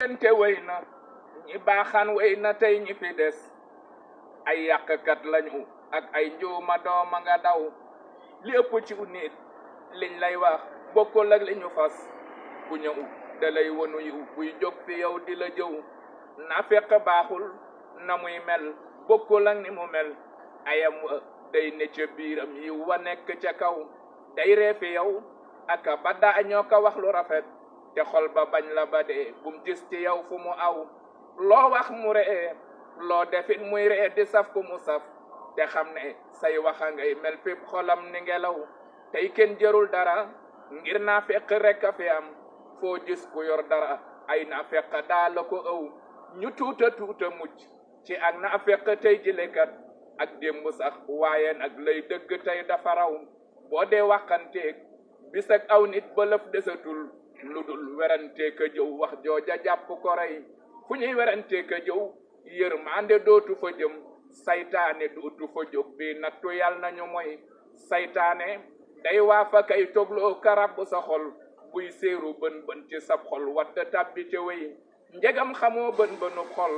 te wéy na ñi baaxaan wéy na tey ñi fi des ay yàqkat lañu ak ay njuuma dooma nga daw li ëpp ci nit liñ lay wax bokkul ak li ñu fas ku ñëw da lay wonu yiw buy jóg fi yow di la jëw na fekk baaxul na muy mel bokkul ak ni mu mel ayam wa day ne ca biiram yiw wa nekk ca kaw day ree fi yow aka ba daa ñoo ko wax lu rafet te xol ba bañ la ba dee bum gis ci yow fu mu aw loo wax mu ree loo defit muy ree di saf ku mu saf te xam ne say waxa ngay mel fépp xolam ni ngelaw tey kenn jërul dara ngir naa fekk rekk a fi am foo gis ku yor dara ay naa fekk daa la ko ëw ñu tuuta mucc ci ak naa fekk tey jilekat ak démb sax waaye nag lay dëgg tey dafa raw boo dee waxanteeg bis ak aw nit ba lëf desatul lu dul werante ka jëw wax jooja jàpp ko rey fu ñuy werante ka jëw yërmande dootu fa jëm saytaane dootu fa jóg bi nattu yàlla nañu mooy saytaane day waa fa kay togloo karab sa xol buy séeru bën bën ci sab xol wadd tabbi te wéy njegam xamoo bën bënu xol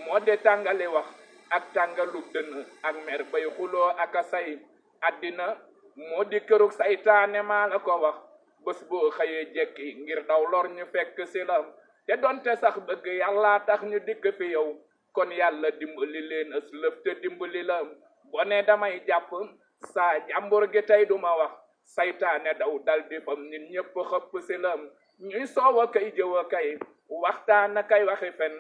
moo de tàngale wax ak tàngalub dënn ak mer bay xuloo ak a say àddina moo di kërug saytaane maa la ko wax bés boo xëyee jekki ngir daw lor ñu fekk si la te donte sax bëgg yàlla tax ñu dikk fi yow kon yàlla dimbali leen as lëf te dimbali la boo ne damay jàpp saa jàmbur gi tey duma wax saytaane daw dal di fam nit ñëpp xëpp si la ñuy soow a kay jëw a kay waxtaan a kay waxi fen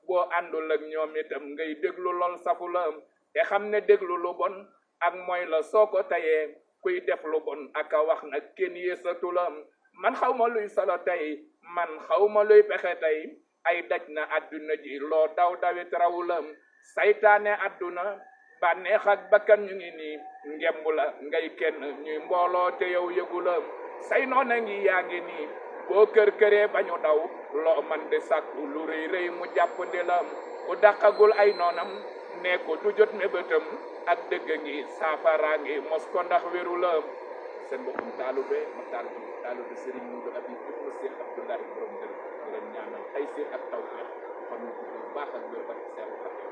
boo àndul ak ñoom itam ngay déglu lool safu la te xam ne déglu lu bon ak mooy la soo ko tayee kuy def lu bon ak a wax nag kenn yéesatu la man xaw ma luy solo tey man xaw ma luy pexe tey ay daj na àdduna ji loo daw dawit rawu la saytaane àdduna bànneex ak bakkan ñu ngi nii ngemb la ngay kenn ñuy mbooloo te yow yëgu la say noona ngi yaa ngi nii boo kër-këree bañu daw loo man di sàkku lu rëy rëy mu jàppandi la ku dàqagul ay noonam ne ko du jot mébétam ak dëgg ngi saafara ngi mos ko ndax wéru la seen mbokkum taalube Maxtaar Jóob taalube Serigne Modou Habib ibnu Cheikh Abdoulaye borom dër di leen ñaanal ay séer ak tawfeex fan ñu ko baax ak wér barke Seexul Xadiim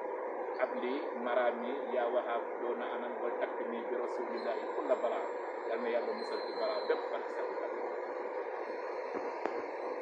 ab lii maraami yaa waxaab doona anan wal takk nii bi rasulillahi kulla balaa yal na yàlla musal ci balaa bépp barke